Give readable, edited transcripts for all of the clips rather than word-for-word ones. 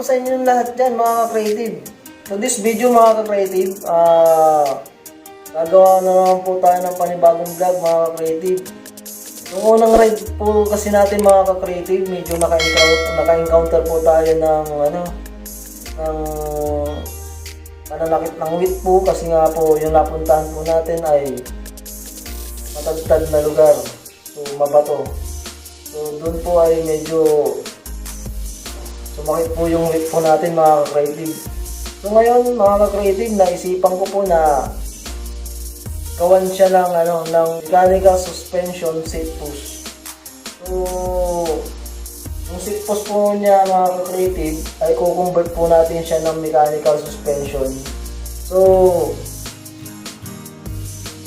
sa inyo lahat dyan mga ka-creative. So this video mga ka-creative, gagawa na naman po tayo ng panibagong vlog mga ka-creative. Yung unang ride po kasi natin mga ka-creative, medyo naka-encounter po tayo ng ng pananakit ng wheat po, kasi nga po yung napuntahan po natin ay matagtad na lugar. So mabato. So doon po ay medyo sumakit po yung wheat po natin mga ka-creative. So ngayon mga ka-creative, naisipan ko po na gawan siya ng mechanical suspension seat post. So yung seat post po niya mga ka-creative ay kukonvert po natin siya ng mechanical suspension. So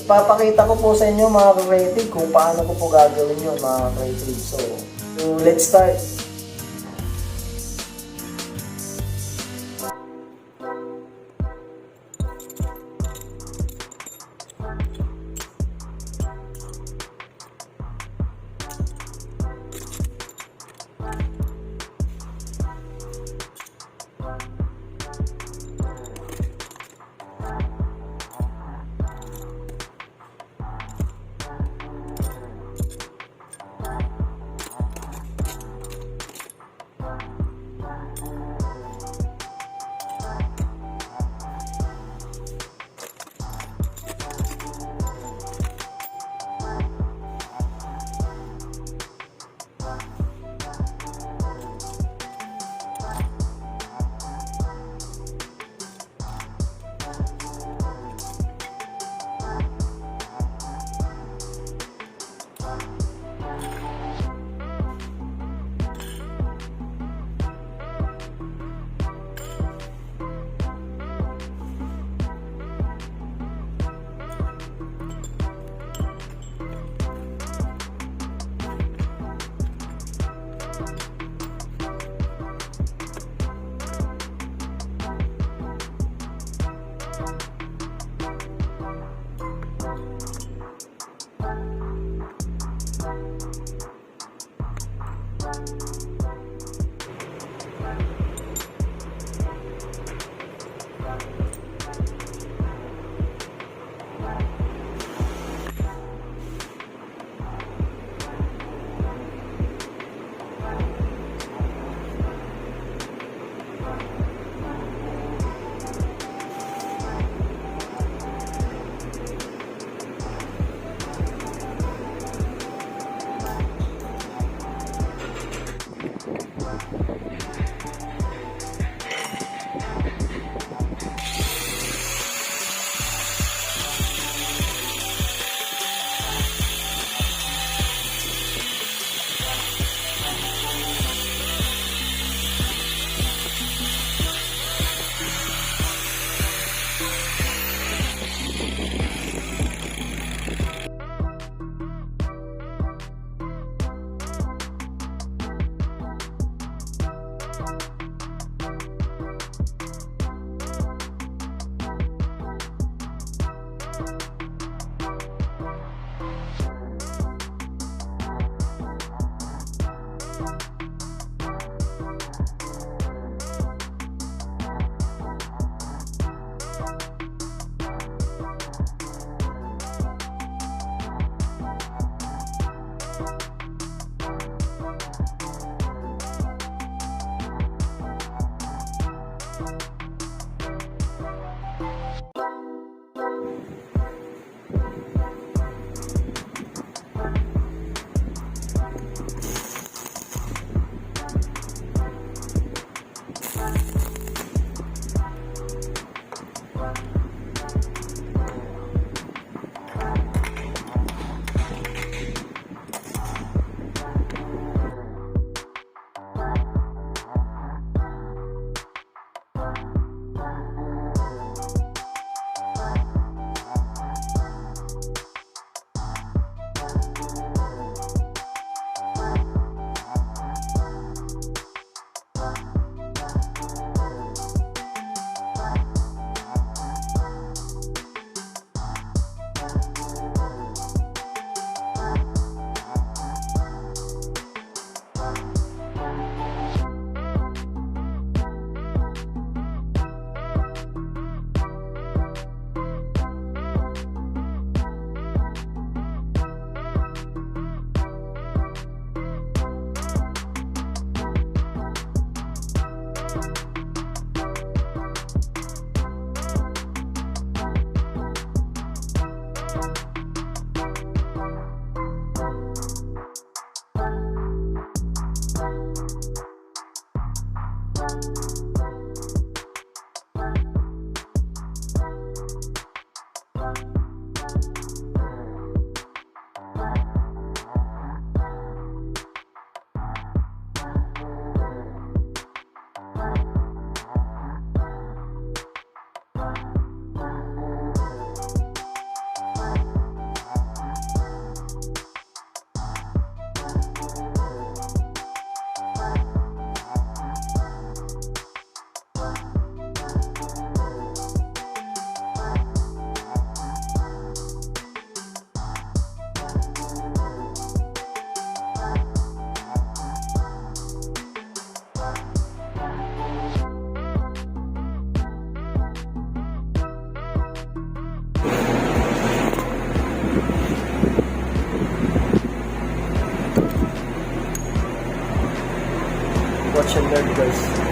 ipapakita ko po sa inyo mga ka-creative kung paano ko po gagawin yun mga ka-creative. So let's start. watch and learn guys.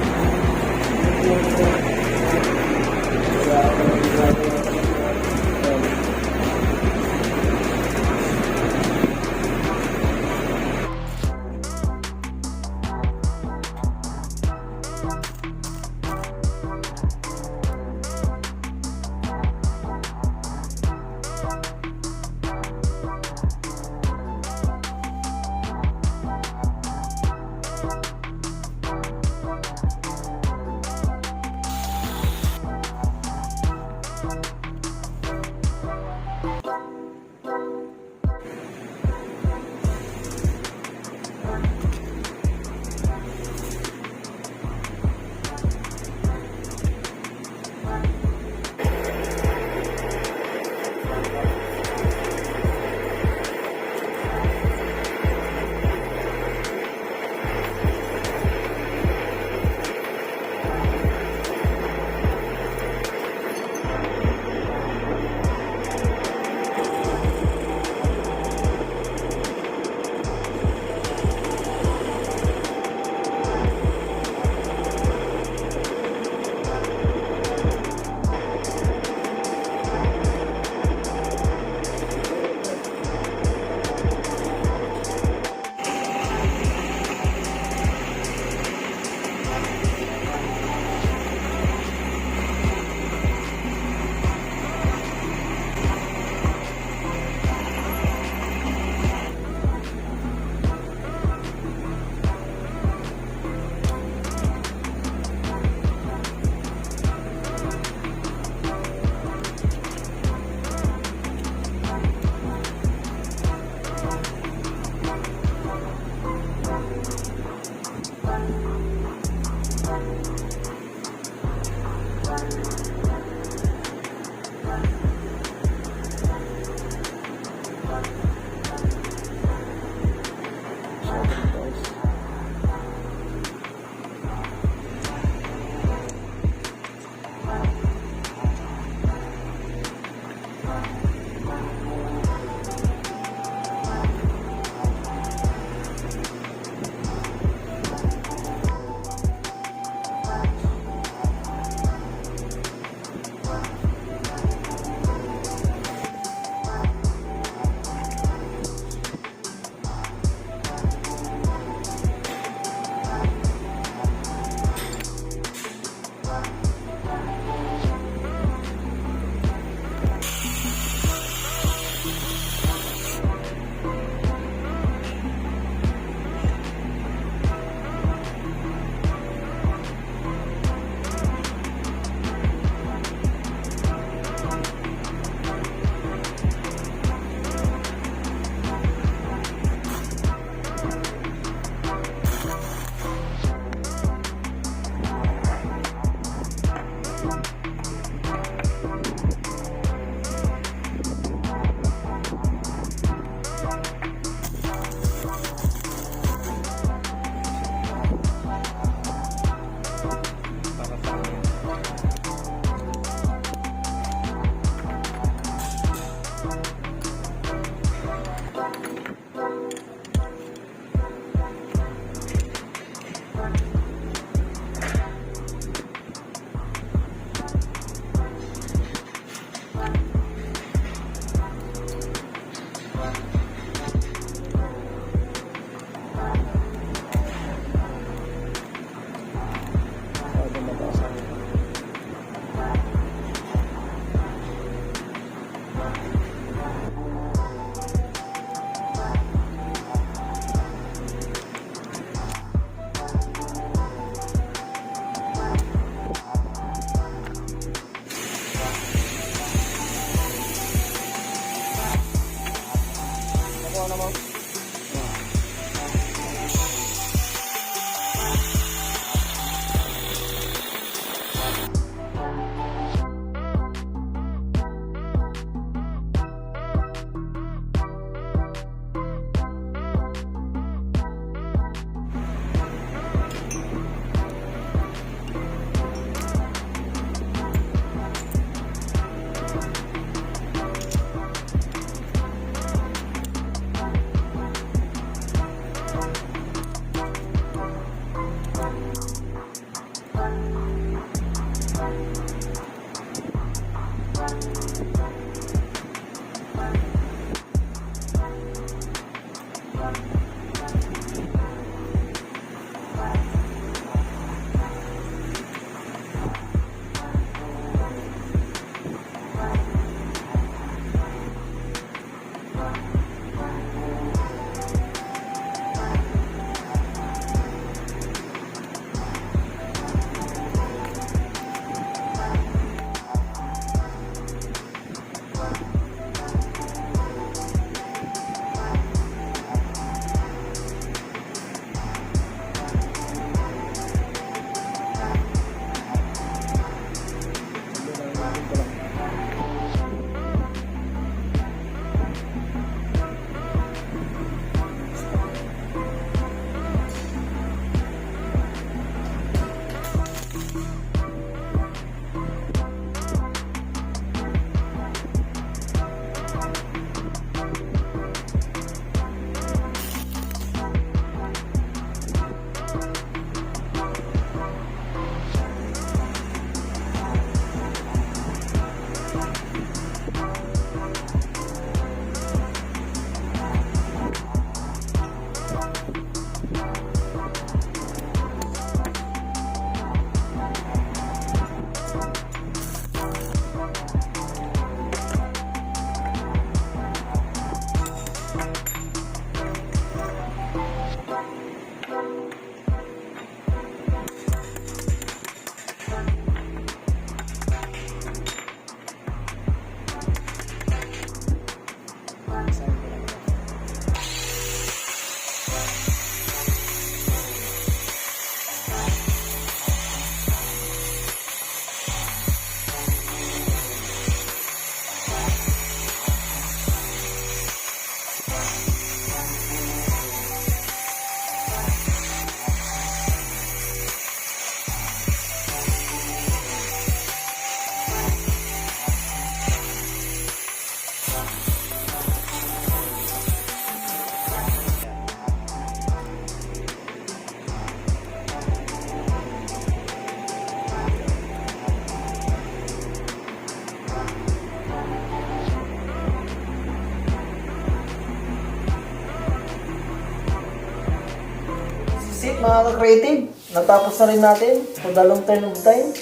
mga ka-creative, natapos na rin natin for the long turn of time.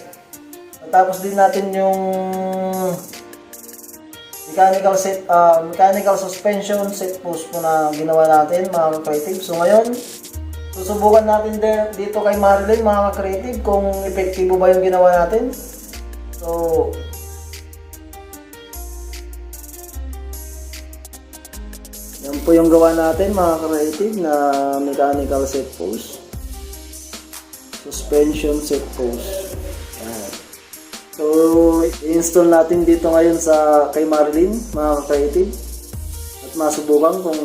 Natapos din natin yung mechanical suspension set post po na ginawa natin mga ka-creative. So ngayon, susubukan natin dito kay Marilyn mga ka-creative kung epektibo ba yung ginawa natin. So, yan po yung gawa natin mga ka-creative na mechanical set post. Suspension set post. Yan. So, i-install natin dito ngayon sa kay Marilyn mga ka-creative. At masubukan kung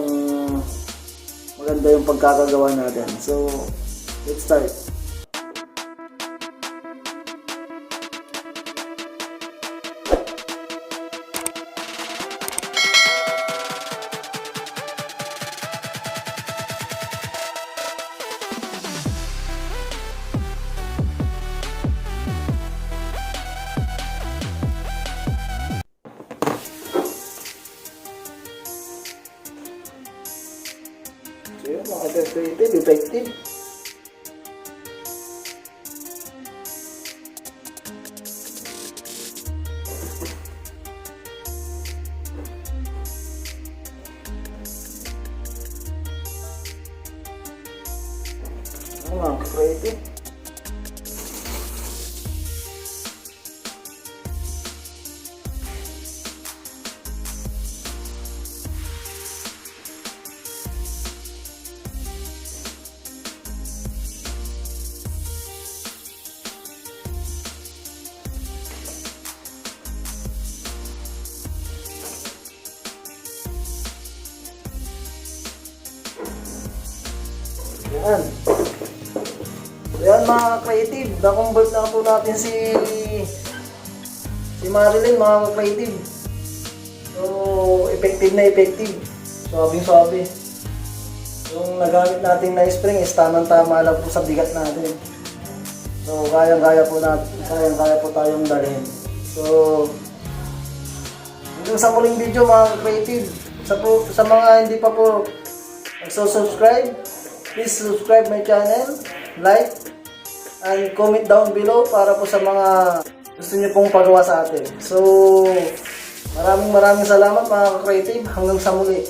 maganda yung pagkakagawa natin. So, let's start. So yun, mga creative, effective. Mga creative. Yan. So yan mga creative, na-convert na po natin si Marilyn mga creative. So effective na effective. Swabing-swabe. Yung nagamit natin na spring is tamang-tama lang po sa bigat natin. So kayang-kaya po tayong dalhin. So hanggang sa muling video mga creative. Sa mga hindi pa po nagsusubscribe, please subscribe my channel, like, and comment down below para po sa mga gusto nyo pong pagawa sa atin. So, maraming salamat mga ka-creative. Hanggang sa muli.